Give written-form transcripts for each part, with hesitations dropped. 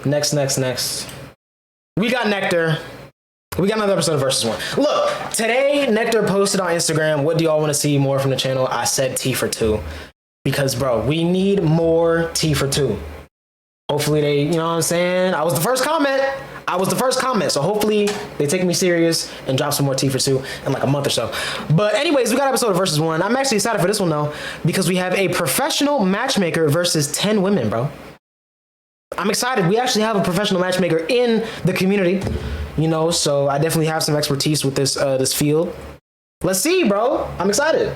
Next. We got Nectar. We got another episode of Versus One. Look, today Nectar posted on Instagram, what do y'all want to see more from the channel? I said T for 2. Because, bro, we need more T for 2. Hopefully they, you know what I'm saying? I was the first comment. So hopefully they take me serious and drop some more T for 2 in like a month or so. But anyways, we got episode of Versus One. I'm actually excited for this one though, because we have a professional matchmaker versus 10 women, bro. I'm excited. We actually have a professional matchmaker in the community, you know, so I definitely have some expertise with this this field. Let's see, bro. I'm excited.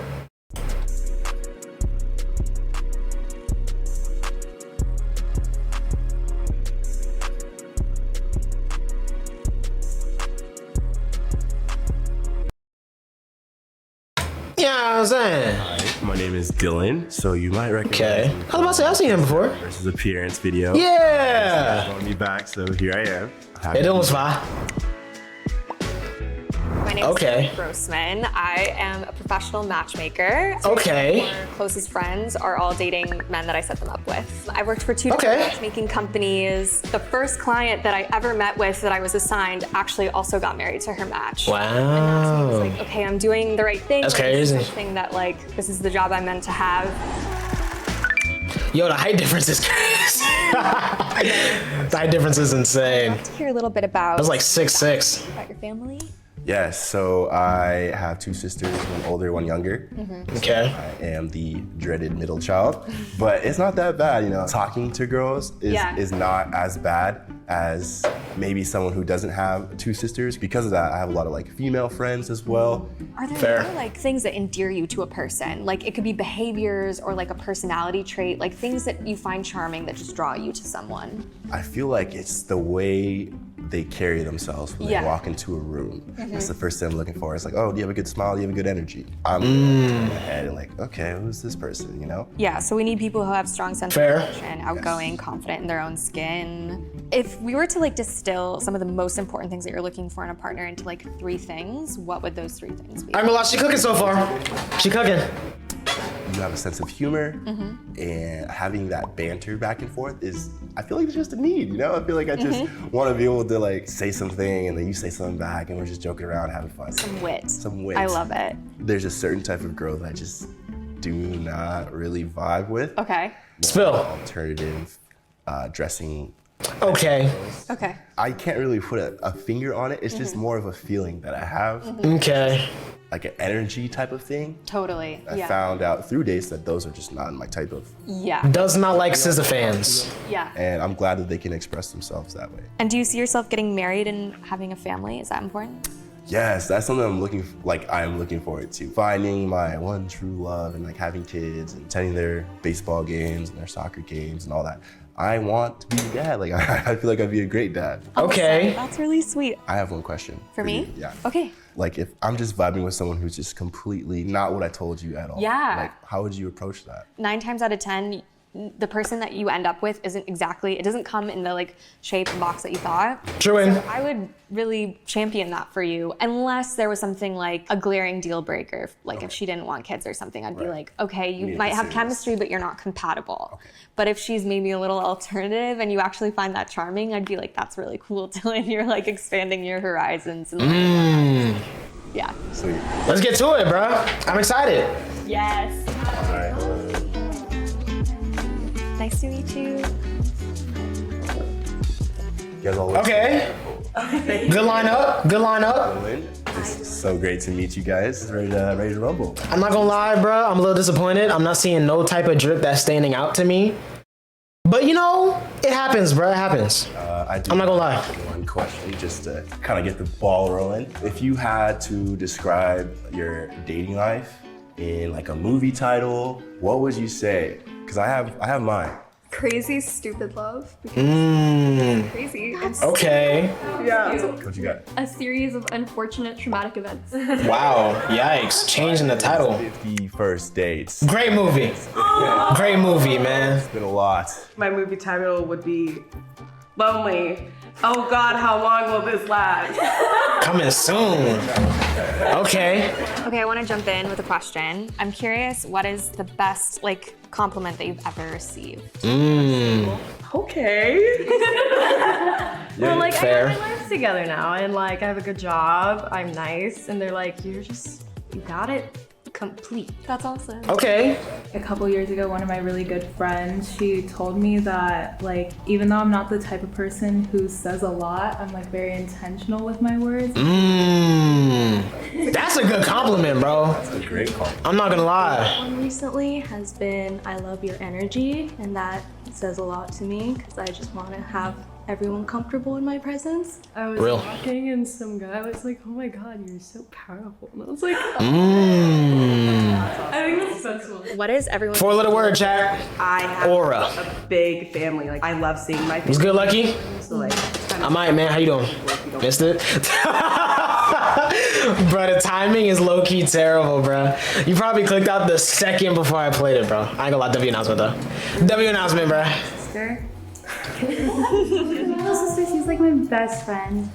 Yeah, I'm saying. Hi, my name is Dylan, so you might recognize me. I was about to say, I've seen him before. Versus appearance video. Yeah. Showing me back, so here I am. Hey, Dylan was fine. My name is Grossman. I am a professional matchmaker. Okay. My closest friends are all dating men that I set them up with. I worked for 2 different matchmaking companies. The first client that I ever met with that I was assigned actually also got married to her match. Wow. And that's when I was like, okay, I'm doing the right thing. That's crazy. This is something that like, this is the job I'm meant to have. Yo, the height difference is crazy. The height difference is insane. I'd love to hear a little bit about. I was like 6'6". About your family. Yes, so I have 2 sisters, one older, one younger. Okay. I am the dreaded middle child, but it's not that bad, you know. Talking to girls is not as bad as maybe someone who doesn't have 2 sisters. Because of that, I have a lot of like female friends as well. Are there other, like things that endear you to a person? Like it could be behaviors or like a personality trait, like things that you find charming that just draw you to someone. I feel like it's the way they carry themselves when they walk into a room. That's the first thing I'm looking for. It's like, oh, do you have a good smile? Do you have a good energy? I'm in my head and like, okay, who's this person, you know? Yeah, so we need people who have strong sense of emotion, outgoing, confident in their own skin. If we were to like distill some of the most important things that you're looking for in a partner into like 3 things, what would those 3 things be? I'm gonna lie, she cooking so far. She cooking. You have a sense of humor, and having that banter back and forth is, I feel like it's just a need, you know? I feel like I just want to be able to like say something and then you say something baback and we're just joking around, having fun. Some wit. Some wit. I love it. There's a certain type of girl that I just do not really vibe with. Okay. Spill. Alternative dressing. Okay. Okay. I can't really put a finger on it. It's just more of a feeling that I have. Okay. Like an energy type of thing. Totally. I found out through dates that those are just not my type of. Yeah. Does not like scissor fans. Yeah. And I'm glad that they can express themselves that way. And do you see yourself getting married and having a family? Is that important? Yes, that's something I'm looking forward to. Finding my one true love and like having kids and attending their baseball games and their soccer games and all that. I want to be a dad. Like I feel like I'd be a great dad. Okay. That's really sweet. I have one question. For me? You. Yeah. Okay. Like if I'm just vibing with someone who's just completely not what I told you at all. Yeah. Like how would you approach that? 9 times out of 10, the person that you end up with isn't exactly, it doesn't come in the like shape and box that you thought. True. So I would really champion that for you, unless there was something like a glaring deal breaker. Like if she didn't want kids or something, I'd be like, okay, you might have chemistry, but you're not compatible. Okay. But if she's maybe a little alternative and you actually find that charming, I'd be like, that's really cool, Dylan. You're like expanding your horizons. And yeah. Sweet. Let's get to it, bro. I'm excited. Yes. All right. Nice to meet you. You guys all look Good lineup. Good lineup. It's so great to meet you guys. Ready to rumble. I'm not gonna lie, bro. I'm a little disappointed. I'm not seeing no type of drip that's standing out to me. But you know, it happens, bro. It happens. I'm not gonna lie. One question, just to kind of get the ball rolling. If you had to describe your dating life in like a movie title, what would you say? Because I have mine. Crazy stupid love. Crazy. It's Okay. yeah. What you got? A series of unfortunate traumatic events. Wow. Yikes. Changing the title. 50 First Dates. Great movie. Great movie, man. It's been a lot. My movie title would be Lonely. Oh God, how long will this last? Coming soon. Okay. Okay, I want to jump in with a question. I'm curious, what is the best like compliment that you've ever received? Okay. Well, like Fair. I got my life together now, and like I have a good job. I'm nice, and they're like, you got it complete. That's awesome. Okay. A couple years ago, one of my really good friends, she told me that like even though I'm not the type of person who says a lot, I'm like very intentional with my words. That's a good compliment, bro. That's a great call. I'm not gonna lie. One recently has been I love your energy, and that says a lot to me because I just want to have everyone comfortable in my presence. I was Real. walking and some guy was like, oh my god, you're so powerful. And I was like, Mm. I think that's the best one. What is everyone? 4-letter word, chat. I have Aura. a big family. Like I love seeing my What's family. good, Lucky? So like, I might, man. How you doing? Missed it? Bro, the timing is low-key terrible, bro. You probably clicked out the second before I played it, bro. I ain't gonna lie, W announcement, though. W announcement, bro. Sister. My little sister, she's like my best friend,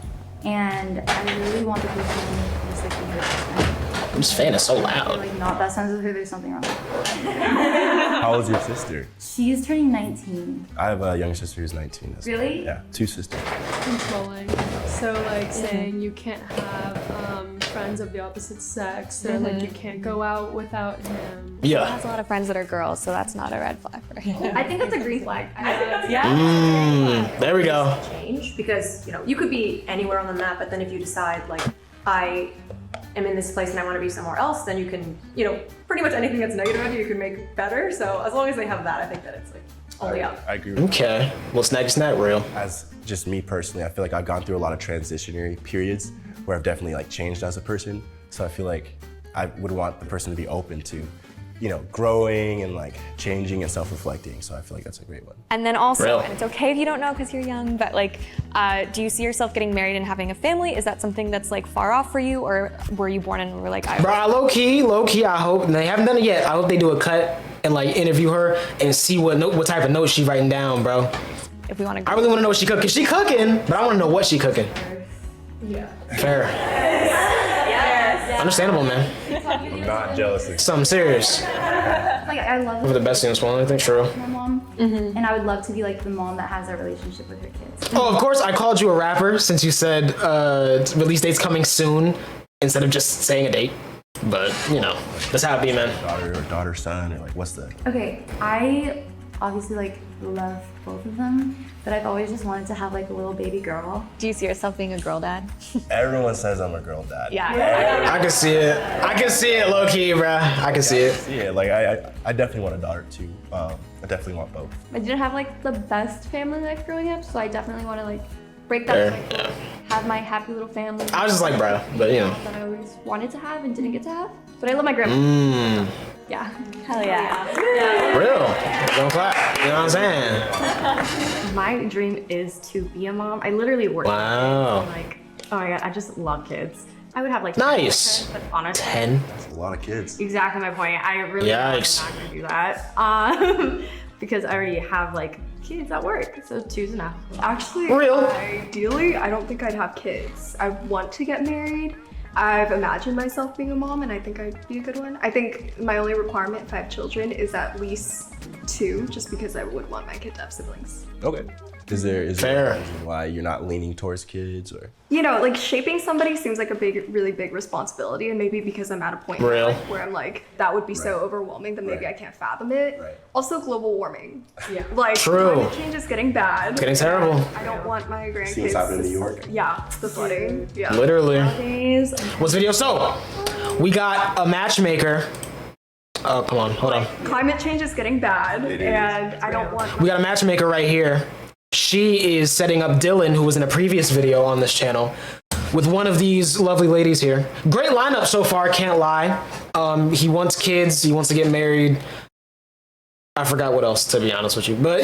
and I really want the person who's like my best friend. This fan is so If loud. you're like not best friends with her, there's something wrong. How old's your sister? She's turning 19. I have a younger sister who's 19. as well. Really? Yeah, 2 sisters. Controlling. So like saying you can't have friends of the opposite sex, or like you can't go out without him. He Yeah. has a lot of friends that are girls, so that's not a red flag for him. I think that's a green flag. There we go. Change because you could be anywhere on the map, but then if you decide like I am in this place and I want to be somewhere else, then you can pretty much anything that's negative about you can make better. So as long as they have that, I think that it's like only up. I agree with Okay. Well, snack real. As just me personally, I feel like I've gone through a lot of transitionary periods where I've definitely like changed as a person. So I feel like I would want the person to be open to, growing and like changing and self-reflecting. So I feel like that's a great one. And then also, Real. and it's okay if you don't know because you're young, but like, do you see yourself getting married and having a family? Is that something that's like far off for you, or were you born and were like, I Bro, low key, I hope, and they haven't done it yet. I hope they do a cut and like interview her and see what type of notes she writing down, bro. if we want to I really want to know what she cooking. She cooking, but I want to know what she cooking. Yeah. Fair. Understandable, man. I'm not jealous of Something serious. Like I love For the best thing in this world, I think, true. my mom, and I would love to be like the mom that has a relationship with her kids. Oh, of course, I called you a rapper since you said release date's coming soon instead of just saying a date. But, that's how it be, man. daughter or daughter, son, or like what's the Okay, I obviously like love both of them, but I've always just wanted to have like a little baby girl. Do you see yourself being a girl dad? Everyone says I'm a girl dad. Yeah. I can see it. I can see it, low key, bruh. I can see it. Yeah, like I definitely want a daughter too. I definitely want both. I didn't have like the best family life growing up, so I definitely want to like break Fair, that cycle, have my happy little family I was just like, bruh, but that I always wanted to have and didn't get to have. But I love my grandma. Yeah. Hell yeah. Real. Don't clap. You know what I'm saying? My dream is to be a mom. I literally work. Wow. Like, oh my god, I just love kids. I would have like Nice. 10 kids, but honestly, 10. That's a lot of kids. exactly my point. I really Yikes. am not gonna do that. Because I already have like kids at work, so 2's enough. Actually, Real. ideally, I don't think I'd have kids. I want to get married. I've imagined myself being a mom, and I think I'd be a good one. I think my only requirement if I have children is at least 2, just because I would want my kid to have siblings. Okay. Is there Fair. a reason why you're not leaning towards kids or? Like shaping somebody seems like a really big responsibility, and maybe because I'm at a point in my Real. life where I'm like, that would be so Right. overwhelming that maybe Right. I can't fathom it. Right. Also, global warming. Yeah. Like, True. climate change is getting bad. It's getting terrible. I don't want my grandkids. See what's happening in to New York? suffer. Yeah, the flooding. Yeah. Literally. What's video? So, we got a matchmaker. Oh, come on. Hold on. Climate change is getting bad, It is. and I don't want. We got a matchmaker right here. She is setting up Dylan, who was in a previous video on this channel, with one of these lovely ladies here. Great lineup so far, can't lie. He wants kids, he wants to get married. I forgot what else, to be honest with you. But,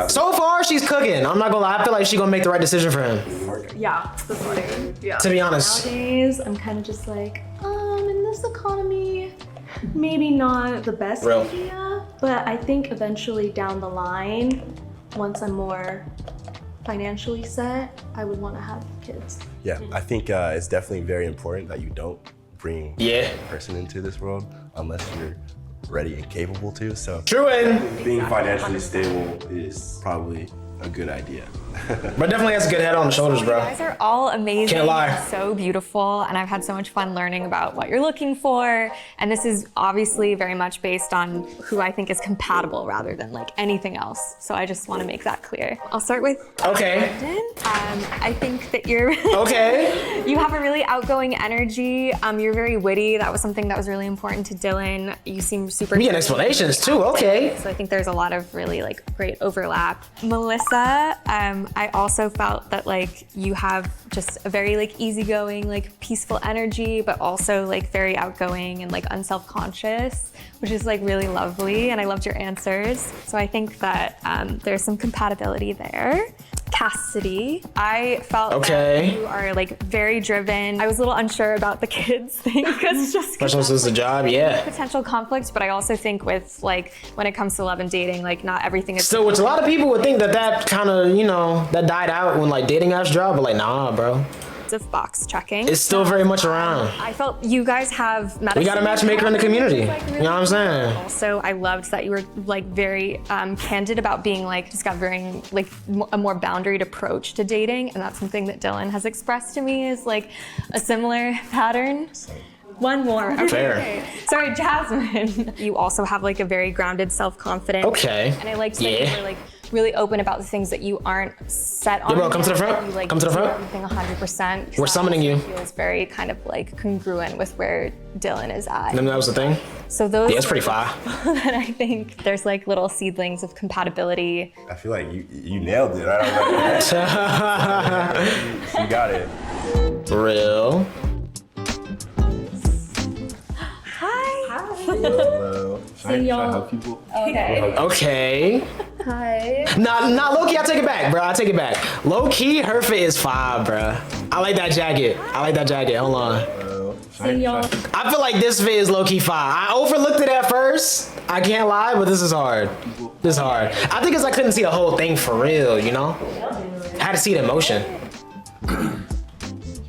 so far she's cooking. I'm not gonna lie, I feel like she's gonna make the right decision for him, Yeah, the flooding. Yeah. to be honest. Nowadays, I'm kind of just like, in this economy, maybe not the best Real. idea, but I think eventually down the line, once I'm more financially set, I would want to have kids. Yeah, I think it's definitely very important that you don't bring a person into this world unless you're ready and capable to. So True. And being financially stable is probably a good idea. but definitely has a good head on the shoulders, You bro. guys are all amazing. Can't lie. and so beautiful, and I've had so much fun learning about what you're looking for. And this is obviously very much based on who I think is compatible rather than like anything else. So I just want to make that clear. I'll start with Okay. Brandon. I think that you're Okay. you have a really outgoing energy. You're very witty. That was something that was really important to Dylan. You seem super. We get explanations too. Okay. So I think there's a lot of really like great overlap. Melissa, I also felt that like you have just a very like easygoing, like peaceful energy, but also like very outgoing and like unself-conscious, which is like really lovely. And I loved your answers. So I think that there's some compatibility there. Cassidy, I felt that you are like very driven. I was a little unsure about the kids thing because First one was the job, yeah. potential conflict, but I also think with like when it comes to love and dating, like not everything is Still, which a lot of people would think that kind of, you know, that died out when like dating apps dropped, but like, nah, bro. of box checking. It's still very much around. I felt you guys have medicine. We got a matchmaker in the community. Like, really You know what I'm saying? Also, I loved that you were like very candid about being like discovering like a more boundaried approach to dating, and that's something that Dylan has expressed to me is like a similar pattern. One more. Okay. Fair. Sorry, Jasmine. You also have like a very grounded self-confidence. Okay. And I liked that you were like really open about the things that you aren't set on. Yeah, bro, come to the yet, front. and you, like, Come to the do front. Everything 100%. We're summoning you. Feels very kind of like congruent with where Dylan is at. And that was the thing? So those. Yeah, it's pretty fire. And I think there's like little seedlings of compatibility. I feel like you nailed it. I don't know. You got it. Real. Hello. Should I help people? Okay. Hi. Nah, low key, I take it back, bro. I take it back. Low key, her fit is fire, bro. I like that jacket. Hold on. I feel like this fit is low key fire. I overlooked it at first. I can't lie, but this is hard. This is hard. I think it's I couldn't see a whole thing for real, you know? I had to see it in motion.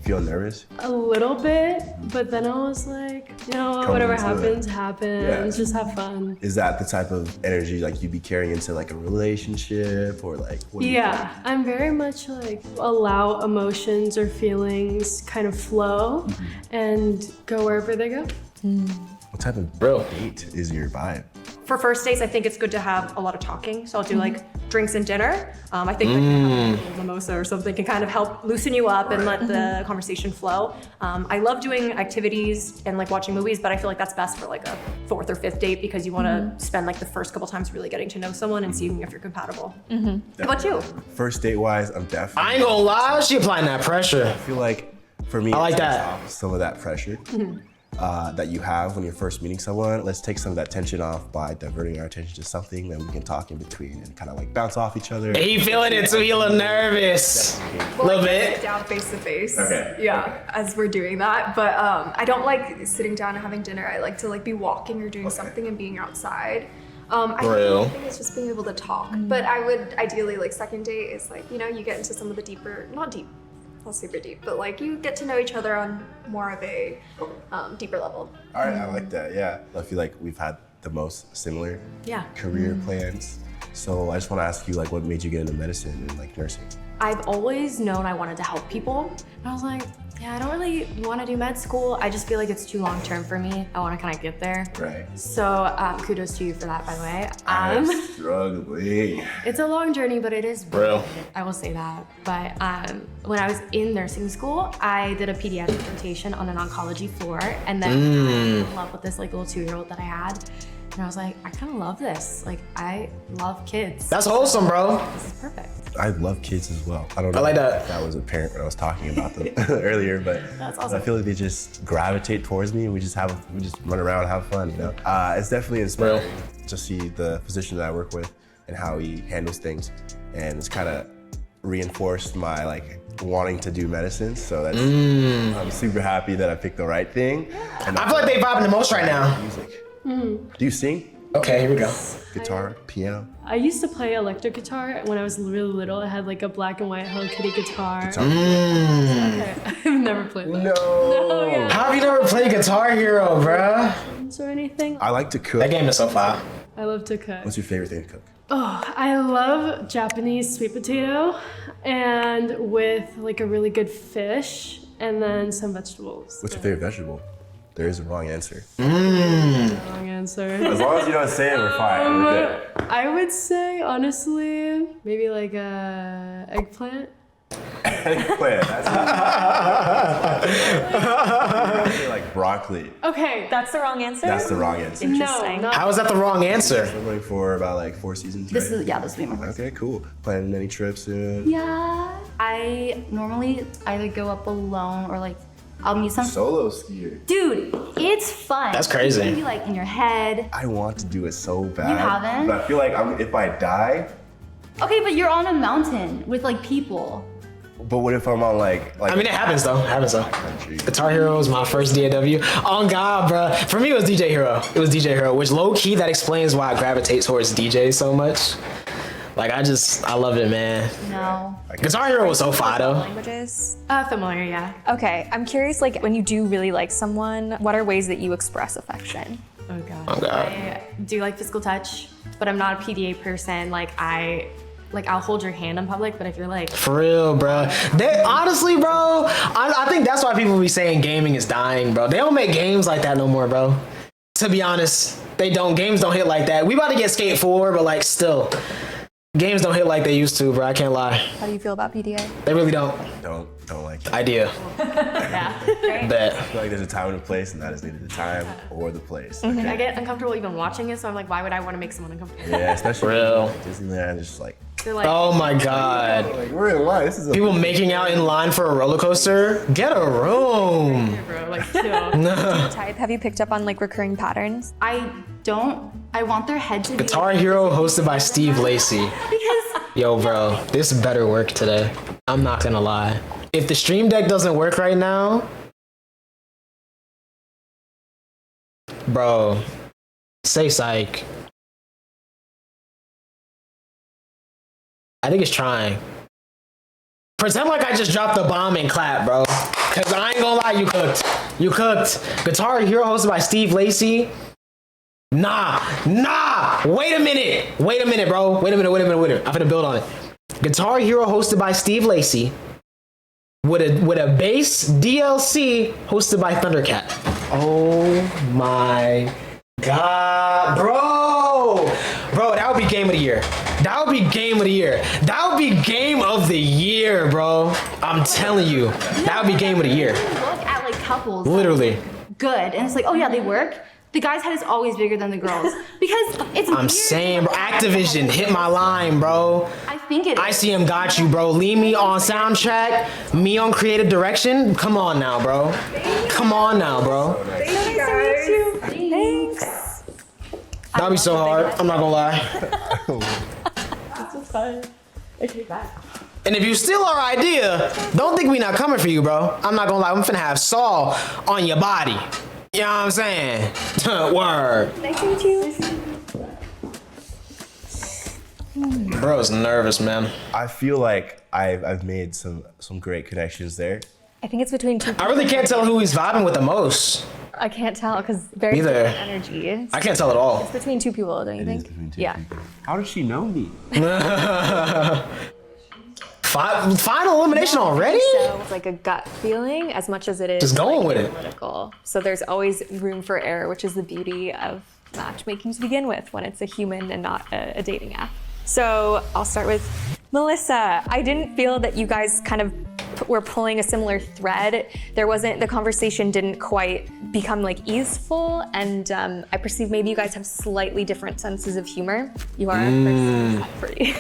Feel nervous? A little bit, but then I was like, you know what, whatever happens, happens. Just have fun. Is that the type of energy like you'd be carrying into like a relationship or like? What do you think? I'm very much like allow emotions or feelings kind of flow and go wherever they go. What type of date is your vibe? For first dates, I think it's good to have a lot of talking. So I'll do like drinks and dinner. I think like having a mimosa or something can kind of help loosen you up and let the conversation flow. I love doing activities and like watching movies, but I feel like that's best for like a fourth or fifth date because you want to spend like the first couple times really getting to know someone and seeing if you're compatible. How about you? First date wise, I'm definitely. I ain't gonna lie, she applying that pressure. I feel like for me, I like it takes that. off some of that pressure that you have when you're first meeting someone. Let's take some of that tension off by diverting our attention to something that we can talk in between and kind of like bounce off each other. He feeling it too, he a little nervous. A little bit. Sit down face to face. Okay. Yeah, as we're doing that. But I don't like sitting down and having dinner. I like to like be walking or doing something and being outside. I think it's just being able to talk. But I would ideally like second date is like, you know, you get into some of the deeper, not super deep, but like you get to know each other on more of a deeper level. All right, I like that. Yeah, I feel like we've had the most similar career plans. So I just want to ask you, like, what made you get into medicine and like nursing? I've always known I wanted to help people. And I was like, yeah, I don't really want to do med school. I just feel like it's too long term for me. I want to kind of get there. Right. So kudos to you for that, by the way. I'm struggling. It's a long journey, but it is Real. worth it. I will say that. But when I was in nursing school, I did a pediatric rotation on an oncology floor, and then I fell in love with this like little 2-year-old that I had. And I was like, I kind of love this. Like, I love kids. That's wholesome, bro. This is perfect. I love kids as well. I don't know I like that. if that was apparent when I was talking about them earlier, but That's awesome. I feel like they just gravitate towards me. We just run around and have fun, you know? It's definitely inspiring to see the physician that I work with and how he handles things. And it's kind of reinforced my like wanting to do medicine. So that's, I'm super happy that I picked the right thing. And I feel like they vibing the most right now. music. Do you sing? Okay, here we go. Guitar, piano. I used to play electric guitar when I was really little. I had like a black and white Hello Kitty guitar. Okay. I've never played that. No. Yeah. How have you never played Guitar Hero, bruh? Or anything. I like to cook. That game is so fire. I love to cook. What's your favorite thing to cook? Oh, I love Japanese sweet potato and with like a really good fish and then some vegetables. What's your favorite vegetable? There is a wrong answer. Wrong answer. As long as you don't say it, we're fine. We're good. I would say, honestly, maybe like a eggplant. Eggplant. That's like broccoli. Okay, That's the wrong answer? That's the wrong answer. Interesting. no, not How is that the wrong answer? We're going for about like 4 seasons. This right? is this will be my first. Okay, cool. Planning any trips soon? Yeah. I normally either go up alone or like I'll meet some. Solo skier. Dude, it's fun. That's crazy. You can be like in your head. I want to do it so bad. You haven't? But I feel like if I die. Okay, but you're on a mountain with like people. But what if I'm on like I mean, it happens though. It happens though. country? Guitar Hero was my first DAW. On God, bruh. For me, it was DJ Hero. It was DJ Hero, which low key that explains why I gravitate towards DJ so much. Like I loved it, man. No. Guitar Hero was so fire though. Languages? familiar, yeah. Okay, I'm curious, like when you do really like someone, what are ways that you express affection? Oh god. Oh God. I do like physical touch, but I'm not a PDA person. I'll hold your hand in public, but if you're like, For real, bro. Honestly, bro, I think that's why people be saying gaming is dying, bro. They don't make games like that no more, bro. To be honest, they don't. Games don't hit like that. We about to get Skate 4, but like still, games don't hit like they used to, bro. I can't lie. How do you feel about PDA? They really don't. Don't like it. Idea. Bet. I feel like there's a time and a place, and that is neither the time or the place. I Okay? get uncomfortable even watching it, so I'm like, why would I want to make someone uncomfortable? Yeah, especially Real. Disneyland. Just like They're like, Oh my God. we're in line. This is a People making out in line for a roller coaster. Get a room. bro, like chill. Type, have you picked up on like recurring patterns? I don't. I want their head to be. Guitar Hero hosted by Steve Lacy. Because Yo, bro, this better work today. I'm not gonna lie. If the stream deck doesn't work right now, bro, say psych. I think it's trying. Pretend like I just dropped the bomb and clap, bro. Cause I ain't gonna lie, you cooked. You cooked. Guitar Hero hosted by Steve Lacy. Nah. Wait a minute, bro. Wait a minute. I'm finna build on it. Guitar Hero hosted by Steve Lacy with a bass DLC hosted by Thundercat. Oh my God, bro, that would be game of the year. That would be game of the year, bro. I'm telling you, that would be game of the year. look at like couples. Literally. Good, and it's like, oh yeah, they work. The guy's head is always bigger than the girls because it's. I'm weird. saying, bro, Activision hit my line, bro. I think it. ICM got you, bro. Leave me on soundtrack, me on creative direction. Come on now, bro. Thanks. That'd be so hard. I'm not gonna lie. And if you steal our idea, don't think we not coming for you, bro. I'm not gonna lie. I'm finna have Saul on your body. You know what I'm saying? Word. Nice to meet you. Bro's nervous, man. I feel like I've made some great connections there. I think it's between two. I really can't tell who he's vibing with the most. I can't tell because very Neither. different energy. It's I can't tell at all. between two people, don't you It is think? between two Yeah. people. How did she know me? Final elimination already? So it's like a gut feeling as much as it is Just going with it. analytical. So there's always room for error, which is the beauty of matchmaking to begin with when it's a human and not a dating app. So I'll start with Melissa. I didn't feel that you guys kind of were pulling a similar thread. The conversation didn't quite become like easeful, and I perceive maybe you guys have slightly different senses of humor. You are free.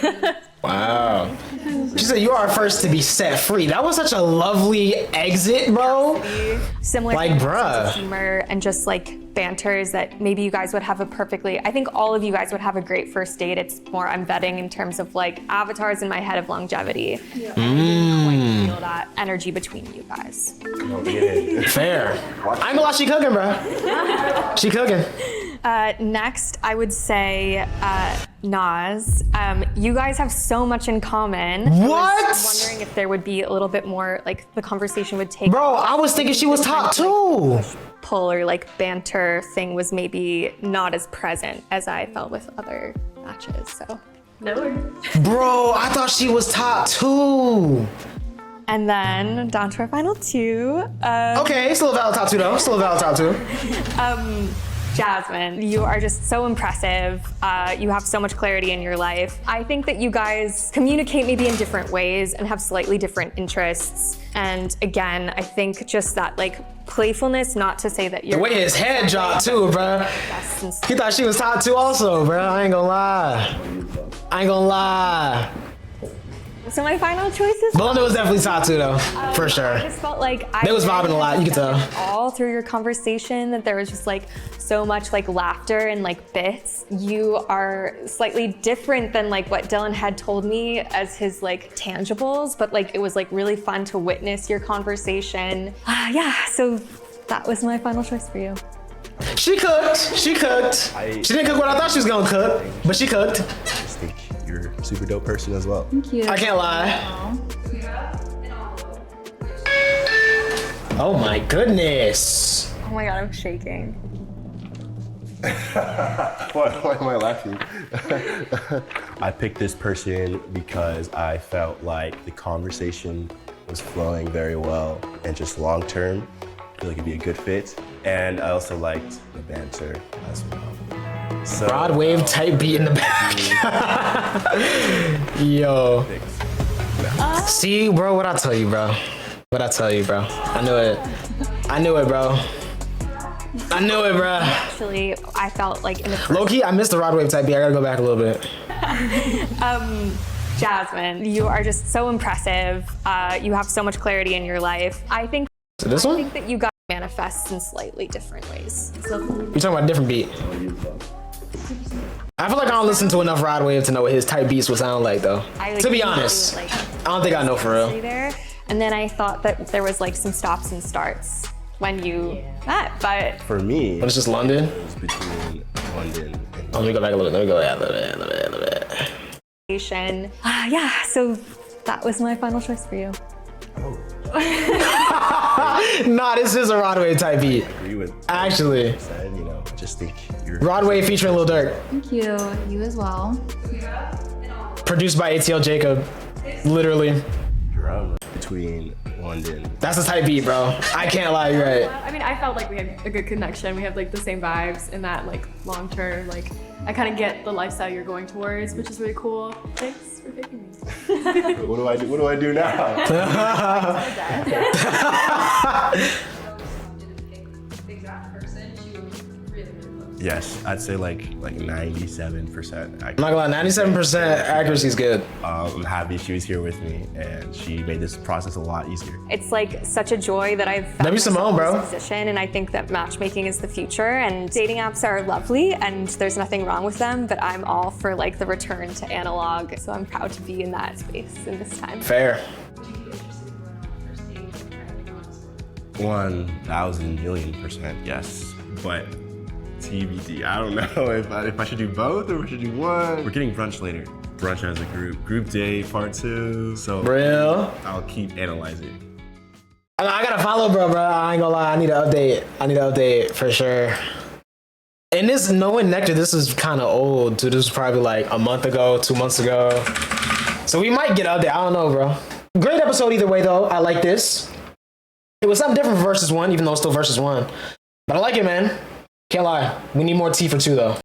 Wow. She said you are first to be set free. That was such a lovely exit, bro. Similar Like, sense bruh. of humor and just like banters that maybe you guys would have I think all of you guys would have a great first date. It's more I'm betting in terms of like avatars in my head of longevity. Yeah. I didn't quite feel that energy between you guys. Fair. I ain't gonna lie, she cooking, bro. She cooking. Next, I would say Nas. You guys have so much in common. What? I was wondering if there would be a little bit more, like the conversation would take. Bro, I was thinking she was top 2. Pull or like banter thing was maybe not as present as I felt with other matches. So No. Bro, I thought she was top 2. And then down to our final 2. Okay, still a valid top 2 though. Still a valid top 2. Jasmine, you are just so impressive. You have so much clarity in your life. I think that you guys communicate maybe in different ways and have slightly different interests. And again, I think just that like playfulness, not to say that you're— The way his head dropped too, bro. He thought she was top 2 also, bro. I ain't gonna lie. I ain't gonna lie. So my final choice is— Belinda was definitely top 2 though, for sure. I just felt like They was vibing a lot, you could tell. All through your conversation that there was just like so much like laughter and like bits. You are slightly different than like what Dylan had told me as his like tangibles, but like it was like really fun to witness your conversation. Yeah, so that was my final choice for you. She cooked. She cooked. She didn't cook what I thought she was gonna cook, but she cooked. I just think you're a super dope person as well. Thank you. I can't lie. Oh my goodness. Oh my God, I'm shaking. Why am I laughing? I picked this person because I felt like the conversation was flowing very well and just long term, I feel like it'd be a good fit. And I also liked the banter as well. So, Rod wave type beat in the back. Yo. See, bro, what I tell you, bro? What I tell you, bro? I knew it. I knew it, bro. I knew it, bro. Actually, I felt like in the first— Low key, I missed the Rod wave type beat. I gotta go back a little bit. Jasmine, you are just so impressive. You have so much clarity in your life. I think— So this one? I think that you guys manifest in slightly different ways. So You're talking about a different beat. I feel like I don't listen to enough Rod wave to know what his type beats would sound like, though. To be honest, I don't think I know for real. There. And then I thought that there was like some stops and starts when you met, but for me, But it's just London. it was between London and Let me go back a little bit. Let me go back a little bit. yeah, so that was my final choice for you. Nah, this is a Rod wave type beat. agree with Actually, what you said, you know, just think you're Rod wave featuring Lil Durk. Thank you. You as well. Produced by ATL Jacob. Literally. drum between London. That's the type beat, bro. I can't lie, you're right. I mean, I felt like we had a good connection. We have like the same vibes and that like long term, like I kind of get the lifestyle you're going towards, which is really cool. Thanks for picking me. What do I do? What do I do now? Yes, I'd say like 97%. I'm not gonna lie, 97% accuracy is good. I'm happy she was here with me, and she made this process a lot easier. It's like such a joy that I've found W. Simone, myself in bro. this position, and I think that matchmaking is the future, and dating apps are lovely, and there's nothing wrong with them, but I'm all for like the return to analog, so I'm proud to be in that space in this time. Fair. 1,000,000,000% yes, but TBD. I don't know if I should do both or if I should do one. We're getting brunch later. Brunch as a group day part 2. So Real. I'll keep analyzing. I gotta follow, bro. I ain't gonna lie. I need to update for sure. And this, knowing Nectar, this is kind of old too. This was probably like a month ago, 2 months ago. So we might get update. I don't know, bro. Great episode either way, though. I like this. It was something different for versus 1, even though it's still versus 1. But I like it, man. Can't lie. We need more T for 2, though.